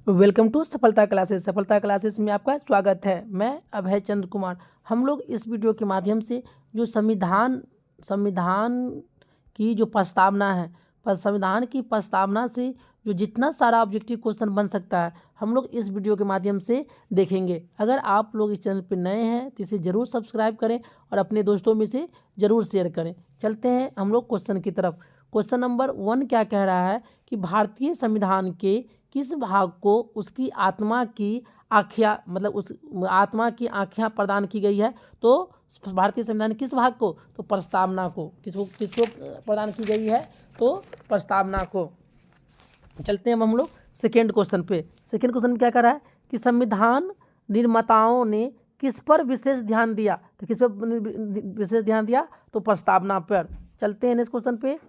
Welcome to सफलता classes. सफलता classes में आपका स्वागत है। मैं अभय चंद्र कुमार। हम लोग इस वीडियो के माध्यम से जो संविधान संविधान की जो प्रस्तावना है, पर संविधान की प्रस्तावना से जो जितना सारा ऑब्जेक्टिव क्वेश्चन बन सकता है, हम लोग इस वीडियो के माध्यम से देखेंगे। अगर आप लोग इस चैनल पर नए हैं तो इसे ज़रूर सब्सक्राइब करें और अपने दोस्तों में से ज़रूर शेयर करें। चलते हैं हम लोग क्वेश्चन की तरफ। क्वेश्चन नंबर 1 क्या कह रहा है कि भारतीय संविधान के किस भाग को उसकी आत्मा की आख्या मतलब उस आत्मा की आख्या प्रदान की गई है? तो भारतीय संविधान किस भाग को? तो प्रस्तावना को। किसको किसको प्रदान की गई है? तो प्रस्तावना को। चलते हैं हम लोग सेकेंड क्वेश्चन पे। सेकेंड क्वेश्चन में क्या कर रहा है कि संविधान निर्माताओं ने किस पर विशेष ध्यान दिया? तो किस पर विशेष ध्यान दिया? तो प्रस्तावना पर। चलते हैं नेक्स्ट क्वेश्चन पे।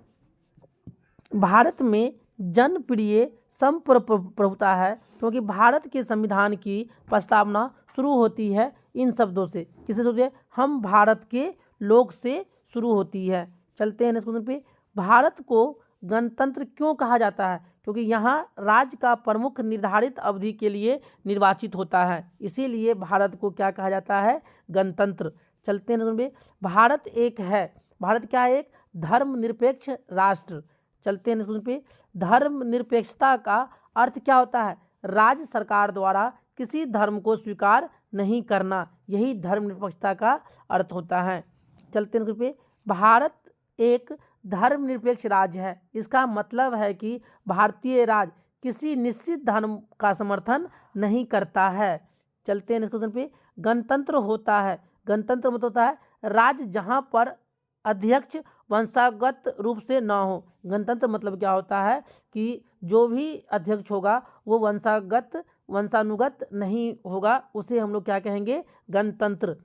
भारत में जनप्रिय संप्रभुता है क्योंकि भारत के संविधान की प्रस्तावना शुरू होती है इन शब्दों से। किससे शुरू होती है? हम भारत के लोग से शुरू होती है। चलते हैं नेक्स्ट क्वेश्चन पे। भारत को गणतंत्र क्यों कहा जाता है? क्योंकि यहाँ राज्य का प्रमुख निर्धारित अवधि के लिए निर्वाचित होता है, इसीलिए भारत को क्या कहा जाता है? गणतंत्र। चलते हैं नेक्स्ट क्वेश्चन पे। भारत क्या है? एक धर्मनिरपेक्ष राष्ट्र। चलते हैं नेक्स्ट क्वेश्चन पे। धर्मनिरपेक्षता का अर्थ क्या होता है? राज्य सरकार द्वारा किसी धर्म को स्वीकार नहीं करना, यही धर्मनिरपेक्षता का अर्थ होता है। चलते हैं नेक्स्ट पे। भारत एक धर्मनिरपेक्ष राज्य है, इसका मतलब है कि भारतीय राज्य किसी निश्चित धर्म का समर्थन नहीं करता है। चलते हैं नेक्स्ट क्वेश्चन पे। गणतंत्र होता है, गणतंत्र मतलब होता है राज्य जहाँ पर अध्यक्ष वंशागत रूप से ना हो। गणतंत्र मतलब क्या होता है कि जो भी अध्यक्ष होगा वो वंशानुगत नहीं होगा, उसे हम लोग क्या कहेंगे? गणतंत्र।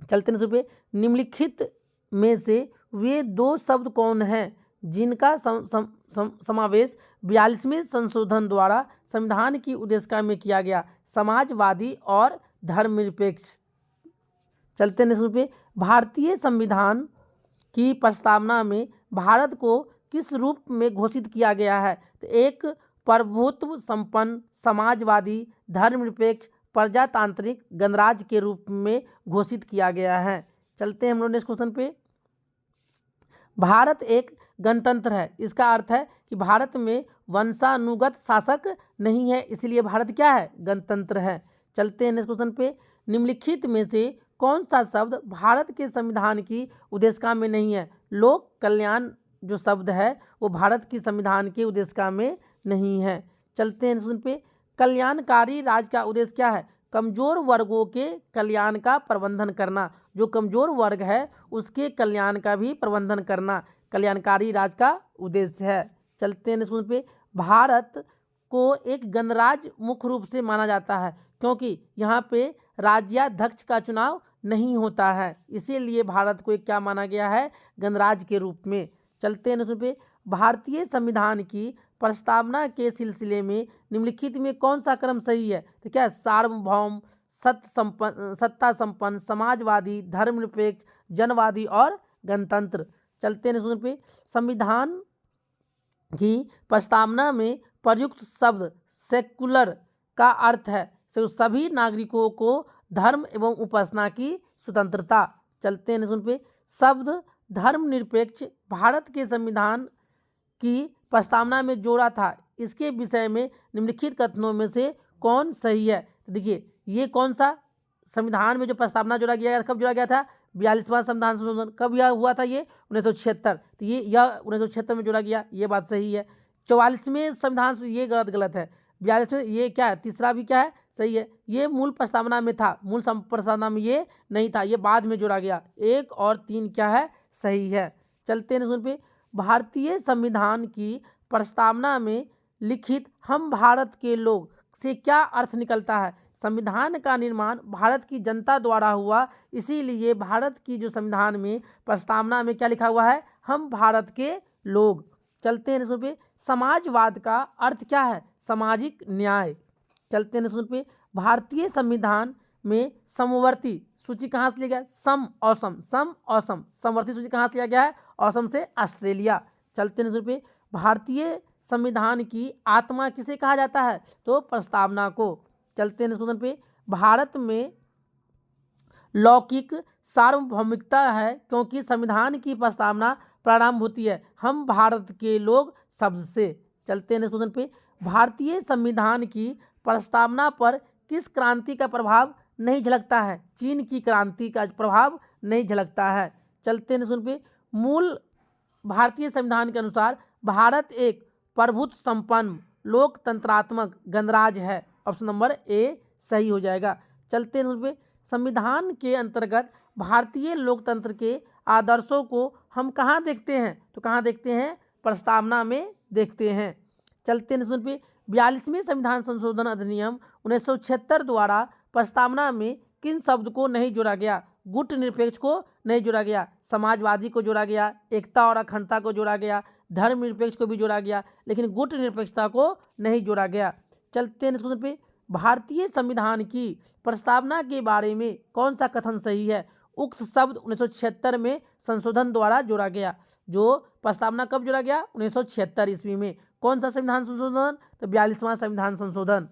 चलते हैं पे। निम्नलिखित में से वे दो शब्द कौन हैं जिनका समावेश 42वें संशोधन द्वारा संविधान की उद्देशिका में किया गया? समाजवादी और धर्मनिरपेक्ष। चलते हैं पे। भारतीय संविधान की प्रस्तावना में भारत को किस रूप में घोषित किया गया है? तो एक प्रभुत्व संपन्न समाजवादी धर्मनिरपेक्ष प्रजातांत्रिक गणराज्य के रूप में घोषित किया गया है। चलते हैं हम लोग नेक्स्ट क्वेश्चन पे। भारत एक गणतंत्र है, इसका अर्थ है कि भारत में वंशानुगत शासक नहीं है, इसलिए भारत क्या है? गणतंत्र है। चलते हैं नेक्स्ट क्वेश्चन पे। निम्नलिखित में से कौन सा शब्द भारत के संविधान की उद्देशिका में नहीं है? लोक कल्याण जो शब्द है वो भारत की संविधान की उद्देशिका में नहीं है। चलते हैं सुन पे। कल्याणकारी राज्य का उद्देश्य क्या है? कमजोर वर्गों के कल्याण का प्रबंधन करना। जो कमजोर वर्ग है उसके कल्याण का भी प्रबंधन करना कल्याणकारी राज्य का उद्देश्य है। चलते हैं सुन पे। भारत को एक गणराज्य मुख्य रूप से माना जाता है क्योंकि यहाँ पे राज्याध्यक्ष का चुनाव नहीं होता है, इसीलिए भारत को एक क्या माना गया है? गणराज्य के रूप में। चलते हैं उसमें पे। भारतीय संविधान की प्रस्तावना के सिलसिले में निम्नलिखित में कौन सा क्रम सही है? तो क्या? सार्वभौम, सत्ता संपन्न, समाजवादी, धर्मनिरपेक्ष, जनवादी और गणतंत्र। चलते हैं उसमें पे। संविधान की प्रस्तावना में प्रयुक्त शब्द सेकुलर का अर्थ है सभी नागरिकों को धर्म एवं उपासना की स्वतंत्रता। चलते हैं सुन पे। शब्द धर्मनिरपेक्ष भारत के संविधान की प्रस्तावना में जोड़ा था, इसके विषय में निम्नलिखित कथनों में से कौन सही है? तो देखिए ये कौन सा संविधान में जो प्रस्तावना जोड़ा गया, कब जोड़ा गया था? 42वां संविधान संशोधन कब यह हुआ था? ये 1976। तो ये 1976 में जोड़ा गया, ये बात सही है। 44वें संविधान, ये गलत है। 42वें ये क्या है? तीसरा भी क्या है? सही है। ये मूल प्रस्तावना में था, मूल प्रस्तावना में ये नहीं था, ये बाद में जोड़ा गया। 1 और 3 क्या है? सही है। चलते हैं सुन पे। भारतीय संविधान की प्रस्तावना में लिखित हम भारत के लोग से क्या अर्थ निकलता है? संविधान का निर्माण भारत की जनता द्वारा हुआ, इसीलिए भारत की जो संविधान में प्रस्तावना में क्या लिखा हुआ है? हम भारत के लोग। चलते हैं इसमें पे। समाजवाद का अर्थ क्या है? सामाजिक न्याय। चलते हैं इसमें पे। भारतीय संविधान में समवर्ती सूची कहाँ से लिया गया? सम औसम, सम औसम समवर्ती सूची कहाँ से लिया गया है? औसम से ऑस्ट्रेलिया। चलते हैं इसमें पे। भारतीय संविधान की आत्मा किसे कहा जाता है? तो प्रस्तावना को। चलते हैं नेक्स्ट क्वेश्चन पे। भारत में लौकिक सार्वभौमिकता है क्योंकि संविधान की प्रस्तावना प्रारंभ होती है हम भारत के लोग शब्द से। चलते हैं नेक्स्ट क्वेश्चन पे। भारतीय संविधान की प्रस्तावना पर किस क्रांति का प्रभाव नहीं झलकता है? चीन की क्रांति का प्रभाव नहीं झलकता है। चलते हैं नेक्स्ट क्वेश्चन पे। मूल भारतीय संविधान के अनुसार भारत एक प्रभुत्व संपन्न लोकतंत्रात्मक गणराज्य है। ऑप्शन नंबर ए सही हो जाएगा। चलते हैं पे। संविधान के अंतर्गत भारतीय लोकतंत्र के आदर्शों को हम कहाँ देखते हैं? तो कहाँ देखते हैं? प्रस्तावना में देखते हैं। चलते हैं पे। 42वें संविधान संशोधन अधिनियम 1976 द्वारा प्रस्तावना में किन शब्द को नहीं जोड़ा गया? गुट निरपेक्ष को नहीं जोड़ा गया, समाजवादी को जोड़ा गया, एकता और अखंडता को जोड़ा गया, धर्मनिरपेक्ष को भी जोड़ा गया, लेकिन गुट निरपेक्षता को नहीं जोड़ा गया। चलते हैं नेक्स्ट क्वेश्चन पे। भारतीय संविधान की प्रस्तावना के बारे में कौन सा कथन सही है? उक्त शब्द 1976 में संशोधन द्वारा जोड़ा गया। जो प्रस्तावना कब जोड़ा गया? 1976 ईस्वी में। कौन सा संविधान संशोधन? तो 42वां संविधान संशोधन।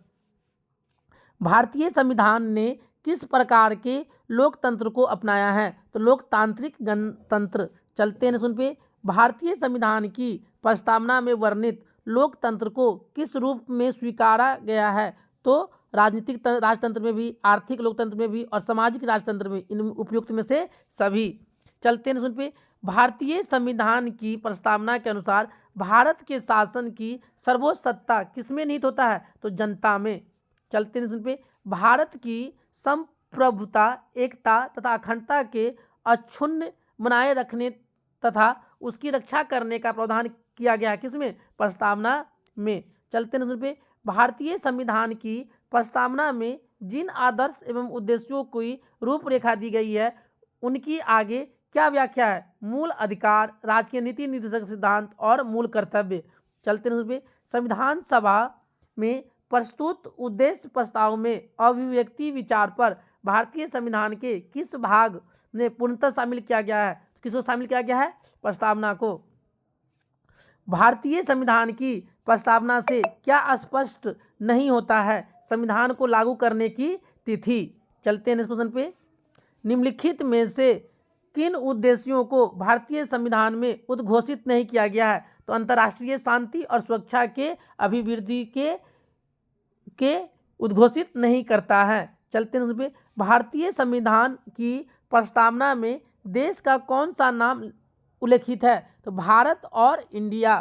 भारतीय संविधान ने किस प्रकार के लोकतंत्र को अपनाया है? तो लोकतांत्रिक गणतंत्र। चलते हैं सुन पे। भारतीय संविधान की प्रस्तावना में वर्णित लोकतंत्र को किस रूप में स्वीकारा गया है? तो राजनीतिक राजतंत्र में भी, आर्थिक लोकतंत्र में भी और सामाजिक राजतंत्र में, इन उपयुक्त में से सभी। चलते हैं सुन पे। भारतीय संविधान की प्रस्तावना के अनुसार भारत के शासन की सर्वोच्च सत्ता किसमें निहित होता है? तो जनता में। चलते हैं सुन पे। भारत की संप्रभुता, एकता तथा अखंडता के अक्षुण्ण बनाए रखने तथा उसकी रक्षा करने का प्रावधान किया गया है किसमें? प्रस्तावना में। चलते हैं पे। भारतीय संविधान की प्रस्तावना में जिन आदर्श एवं उद्देश्यों की रूपरेखा दी गई है उनकी आगे क्या व्याख्या है? मूल अधिकार, राजकीय नीति निर्देशक सिद्धांत और मूल कर्तव्य। चलते हैं पे। संविधान सभा में प्रस्तुत उद्देश्य प्रस्ताव में अभिव्यक्ति विचार पर भारतीय संविधान के किस भाग ने पूर्णतः शामिल किया गया है? किसको शामिल किया गया है? प्रस्तावना को। भारतीय संविधान की प्रस्तावना से क्या स्पष्ट नहीं होता है संविधान को लागू करने की तिथि? चलते हैं इस क्वेश्चन पे। निम्नलिखित में से किन उद्देश्यों को भारतीय संविधान में उद्घोषित नहीं किया गया है? तो अंतर्राष्ट्रीय शांति और सुरक्षा के अभिवृद्धि के उद्घोषित नहीं करता है। चलते हैं पे। भारतीय संविधान की प्रस्तावना में देश का कौन सा नाम उल्लेखित है? तो भारत और इंडिया।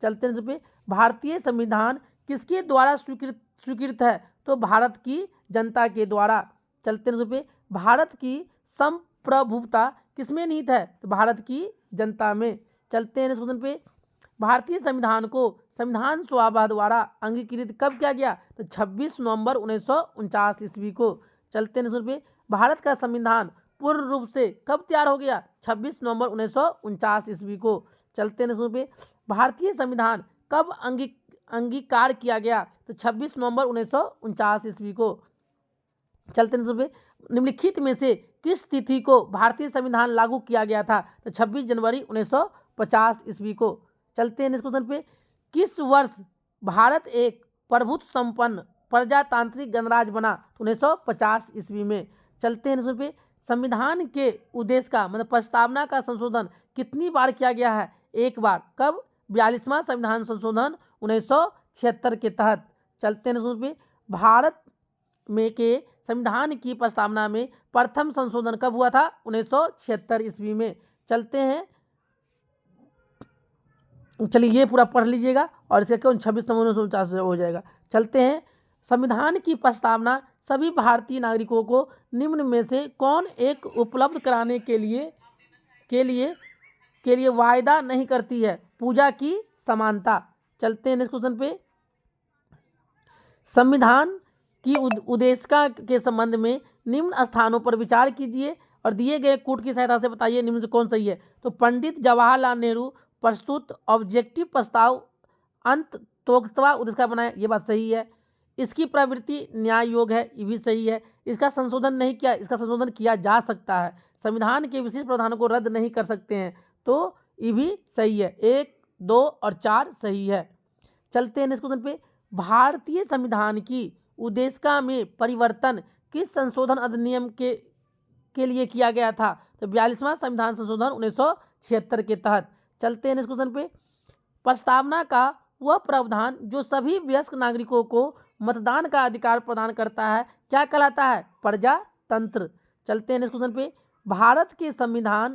चलते हैं पे। भारतीय संविधान किसके द्वारा स्वीकृत है? तो भारत की जनता के द्वारा। चलते हैं पे। भारत की संप्रभुता किसमें निहित है? तो भारत की जनता में। चलते हैं क्वेश्चन पे। भारतीय संविधान को संविधान सभा द्वारा अंगीकृत कब किया गया? तो 26 नवंबर 1949 ईस्वी को। चलते हैं पे। भारत का संविधान पूर्ण रूप से कब तैयार हो गया? 26 नवंबर 1949 ईस्वी को। चलते हैं पे। भारतीय संविधान कब अंगीकार किया गया? तो 26 नवंबर 1949 ईस्वी को। चलते हैं पे। निम्नलिखित में से किस तिथि को भारतीय संविधान लागू किया गया था? तो 26 जनवरी 1950 ईस्वी को। चलते हैं इस क्वेश्चन पे। किस वर्ष भारत एक प्रभुत्व संपन्न प्रजातांत्रिक गणराज्य बना? 1950 ईस्वी में। चलते हैं इसमें पे। संविधान के उद्देश्य का मतलब प्रस्तावना का संशोधन कितनी बार किया गया है? एक बार। कब? 42वां संविधान संशोधन 1976 के तहत। चलते हैं इसमें पे। भारत में के संविधान की प्रस्तावना में प्रथम संशोधन कब हुआ था? 1976 ईस्वी में। चलते हैं, चलिए ये पूरा पढ़ लीजिएगा और इसका कौन 26 नवंबर 1949 हो जाएगा। चलते हैं। संविधान की प्रस्तावना सभी भारतीय नागरिकों को निम्न में से कौन एक उपलब्ध कराने के लिए वायदा नहीं करती है? पूजा की समानता। चलते हैं नेक्स्ट क्वेश्चन पे। संविधान की उद्देशिका के संबंध में निम्न स्थानों पर विचार कीजिए और दिए गए कूट की सहायता से बताइए निम्न से कौन सही है। तो पंडित जवाहरलाल नेहरू प्रस्तुत ऑब्जेक्टिव प्रस्ताव अंततोगत्वा उद्देश्य का बनाया, ये बात सही है। इसकी प्रवृत्ति न्याय योग है, ये भी सही है। इसका संशोधन नहीं किया, इसका संशोधन किया जा सकता है। संविधान के विशेष प्रावधानों को रद्द नहीं कर सकते हैं, तो ये भी सही है। 1, 2 और 4 सही है। चलते हैं नेक्स्ट क्वेश्चन पे। भारतीय संविधान की उद्देशिका में परिवर्तन किस संशोधन अधिनियम के लिए किया गया था? तो 42वां संविधान संशोधन 1976 के तहत। चलते हैं नेक्स्ट क्वेश्चन पे। प्रस्तावना का वह प्रावधान जो सभी वयस्क नागरिकों को मतदान का अधिकार प्रदान करता है क्या कहलाता है? प्रजातंत्र। चलते हैं नेक्स्ट क्वेश्चन पे। भारत के संविधान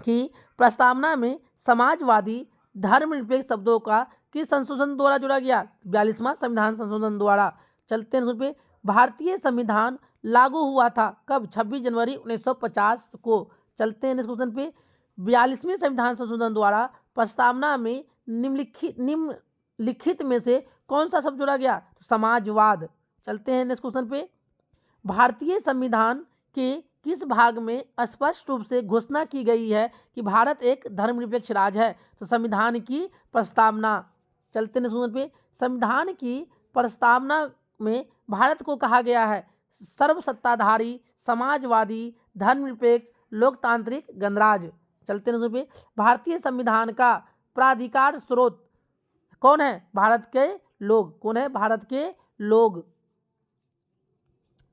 की प्रस्तावना में समाजवादी धर्मनिरपेक्ष शब्दों का किस संशोधन द्वारा जोड़ा गया? 42वां संविधान संशोधन द्वारा। चलते हैं पे। भारतीय संविधान लागू हुआ था कब? 26 जनवरी 1950 को। चलते हैं क्वेश्चन पे। 42वें संविधान संशोधन द्वारा प्रस्तावना में निम्नलिखित में से कौन सा शब्द जोड़ा गया? समाजवाद। चलते हैं नेक्स्ट क्वेश्चन पे। भारतीय संविधान के किस भाग में स्पष्ट रूप से घोषणा की गई है कि भारत एक धर्मनिरपेक्ष राज्य है? तो संविधान की प्रस्तावना। चलते हैं क्वेश्चन पे। संविधान की प्रस्तावना में भारत को कहा गया है सर्वसत्ताधारी, समाजवादी, धर्मनिरपेक्ष, लोकतांत्रिक गणराज्य। चलते हैं पे। भारतीय संविधान का प्राधिकार स्रोत कौन है? भारत के लोग। कौन है? भारत के लोग।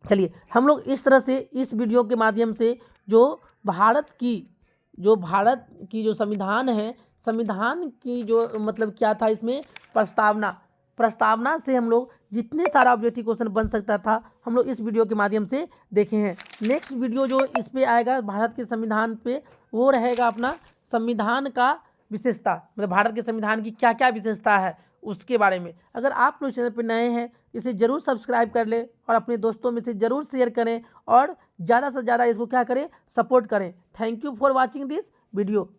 चलिए हम लोग इस तरह से इस वीडियो के माध्यम से जो भारत की जो संविधान है, संविधान की जो मतलब क्या था इसमें प्रस्तावना से हम लोग जितने सारा ऑब्जेक्टिव क्वेश्चन बन सकता था हम लोग इस वीडियो के माध्यम से देखे हैं। नेक्स्ट वीडियो जो इस पे आएगा भारत के संविधान पे, वो रहेगा अपना संविधान का विशेषता, मतलब भारत के संविधान की क्या क्या विशेषता है उसके बारे में। अगर आप लोग चैनल पर नए हैं इसे ज़रूर सब्सक्राइब कर लें और अपने दोस्तों में से ज़रूर शेयर करें और ज़्यादा से ज़्यादा इसको क्या करें? सपोर्ट करें। Thank you for watching this video.